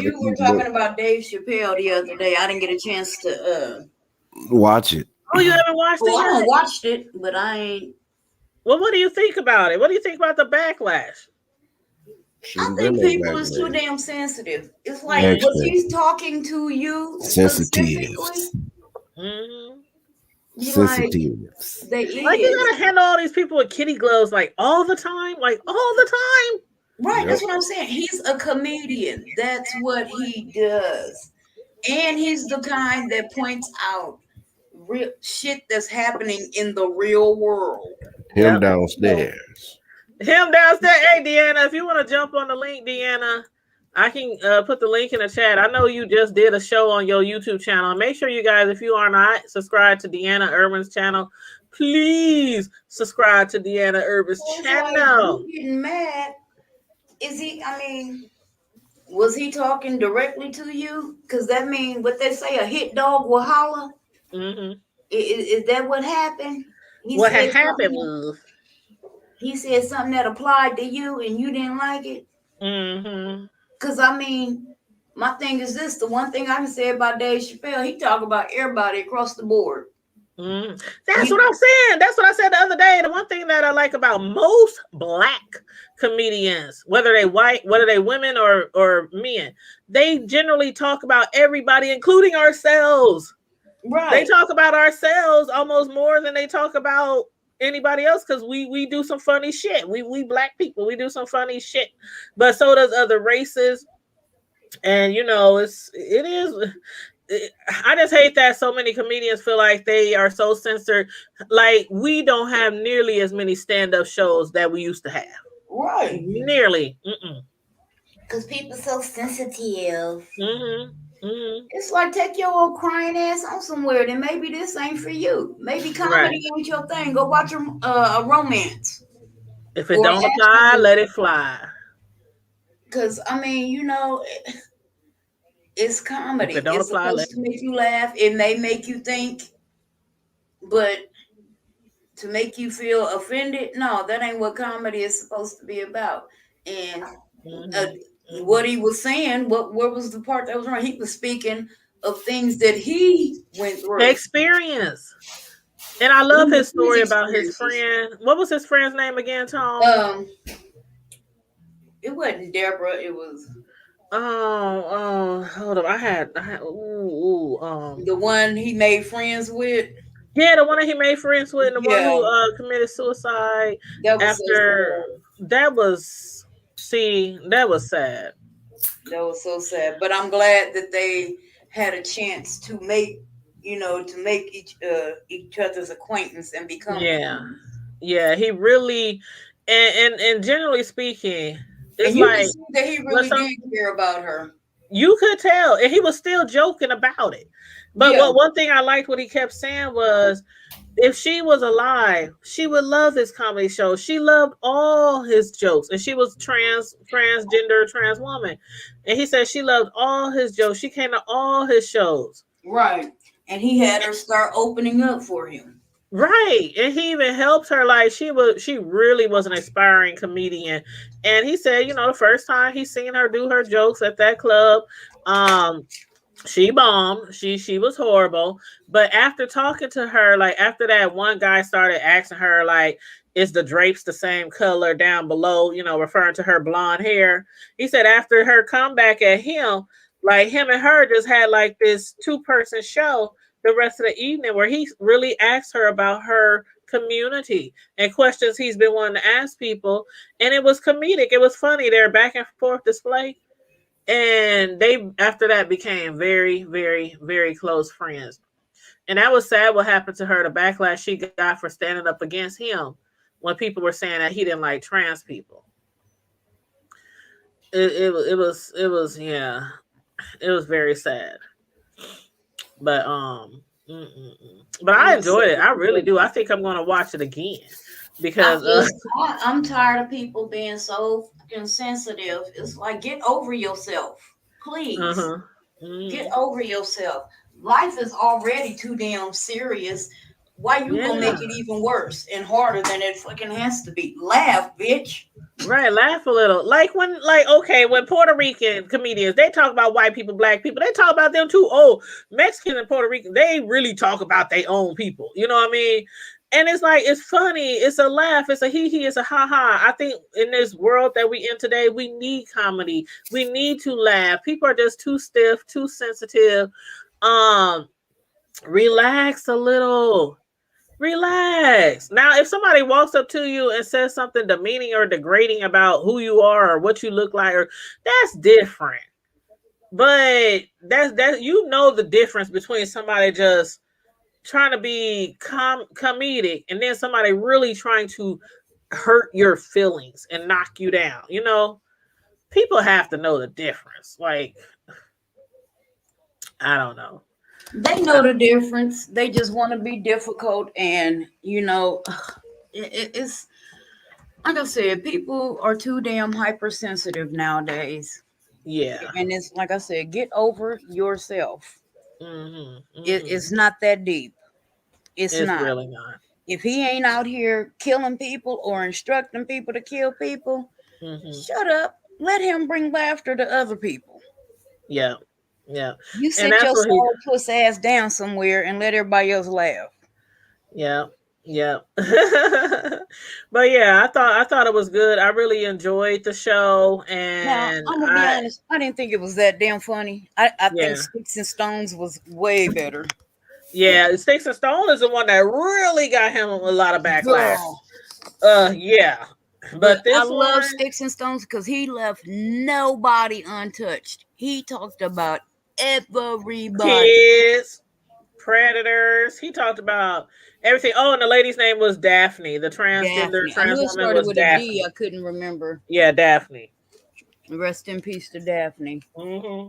You were talking about Dave Chappelle the other day. I didn't get a chance to watch it. Oh, you haven't watched it I yet? don't watched it, but I ain't. Well, what do you think about it? What do you think about the backlash? I Shouldn't been think no people is too backlash. damn sensitive. It's like, Yeah. was Extra he talking to you specifically? sensitives. Mm-hmm. You like Sensitives. they Like you is gotta handle all these people with kitty gloves like all the time, like all the time. right. Yep. That's what I'm saying. He's a comedian. That's what he does, and he's the kind that points out real shit that's happening in the real world. Him Yep. So downstairs. Him downstairs. Hey, Deanna, if you want to jump on the link, Deanna, I can put the link in the chat. I know you just did a show on your YouTube channel. Make sure you guys, if you are not subscribed to Deanna Irvin's channel, please subscribe to Deanna Irvin's it's like channel. you getting mad. Is he? I mean, was he talking directly to you? Because that mean what they say, a hit dog will holler. Mm-hmm. Is that what happened? He What had said happened something. was, He said something that applied to you, and you didn't like it. mm-hmm. Because I mean, my thing is this: the one thing I can say about Dave Chappelle, he talk about everybody across the board. That's You what I'm saying. That's what I said the other day. The one thing that I like about most black comedians, whether they white, whether they women or men, they generally talk about everybody, including ourselves. They right? talk about ourselves almost more than they talk about anybody else because we do some funny shit. We black people, we do some funny shit, but so does other races. And you know, it is. I just hate that so many comedians feel like they are so censored. Like we don't have nearly as many stand-up shows that we used to have. Right. Nearly. Mm-mm. Because people so sensitive. Mm-hmm. Mm-hmm. It's like take your old crying ass on somewhere. Then maybe this ain't for you. Maybe Right. comedy ain't your thing. Go watch a romance If it or don't action apply, let movie. it fly. Because I mean, it's If it comedy. don't It's apply, let supposed to make you laugh. It may make you think, but to make you feel offended, no, that ain't what comedy is supposed to be about. And uh, mm-hmm. what Mm-hmm. he was saying, what was the part that was wrong? He was speaking of things that he went through. Experience. And I love his His story about his experiences. friend. What was his friend's name again, Tom? Um, it wasn't Deborah. It was Hold up. the one he made friends with. Yeah, the one that he made friends with, and the one Yeah, who committed suicide that was so after sad. that was that was sad. That was so sad. But I'm glad that they had a chance to make, to make each other's acquaintance and become Yeah. friends. Yeah, he really and generally speaking, And it's you can like see that he but really some did care about her. you could tell, and he was still joking about it. But Yeah, what one thing I liked what he kept saying was if she was alive, she would love his comedy show. She loved all his jokes, and she was transgender, trans woman. And he said she loved all his jokes. She came to all his shows. right. And he had her start opening up for him. Right. And he even helped her. Like she really was an aspiring comedian. And he said, you know, the first time he seen her do her jokes at that club, um, she bombed. She was horrible. But after talking to her, like after that, one guy started asking her, like, is the drapes the same color down below, you know, referring to her blonde hair. He said after her comeback at him, like him and her just had like this two-person show the rest of the evening where he really asked her about her community and questions he's been wanting to ask people. And it was comedic. It was funny. Their back and forth display, and they after that became very very very close friends. And that was sad what happened to her, the backlash she got for standing up against him when people were saying that he didn't like trans people. Yeah, it was very sad. But but I It was enjoyed it, sad. I really do. I think I'm going to watch it again I because feel I'm tired of people being so fucking sensitive. It's like get over yourself, please. uh-huh. Get Mm, over yourself. Life is already too damn serious. Why you gonna Yeah. make it even worse and harder than it fucking has to be? Laugh, bitch. Right, laugh a little. Like when, like, okay, when Puerto Rican comedians they talk about white people, black people, they talk about them too. Oh, Mexican and Puerto Rican, they really talk about their own people. You know what I mean? And it's like it's funny, it's a laugh, it's a hee hee, it's a ha ha. I think in this world that we in today, we need comedy. We need to laugh. People are just too stiff, too sensitive. Um, Relax a little. Relax. Now, if somebody walks up to you and says something demeaning or degrading about who you are or what you look like, or that's different. But that you know the difference between somebody just trying to be comedic and then somebody really trying to hurt your feelings and knock you down. You know, people have to know the difference. Like, I don't know. They know the difference. They just want to be difficult, and it's like I said, people are too damn hypersensitive nowadays. Yeah. And it's like I said, get over yourself. Hmm. It's not that deep. It's It's not. really not. If he ain't out here killing people or instructing people to kill people, Hmm. shut up. Let him bring laughter to other people. Yeah. Yeah. You And sit that's your what he sour puss ass down somewhere and let everybody else laugh. yeah. Yeah. But yeah, I thought it was good. I really enjoyed the show Now, and I'm gonna be I honest, I didn't think it was that damn funny. I think yeah. Sticks and Stones was way better. Yeah, Sticks and Stone is the one that really got him a lot of backlash. Girl. Yeah. But But I this love one, Sticks and Stones because he left nobody untouched. He talked about everybody. kids, predators, he talked about everything. Oh, and the lady's name was Daphne. The transgender Daphne. I trans knew it woman started was with a D. Daphne. I couldn't remember. Yeah, Daphne. Rest in peace to Daphne. Hmm.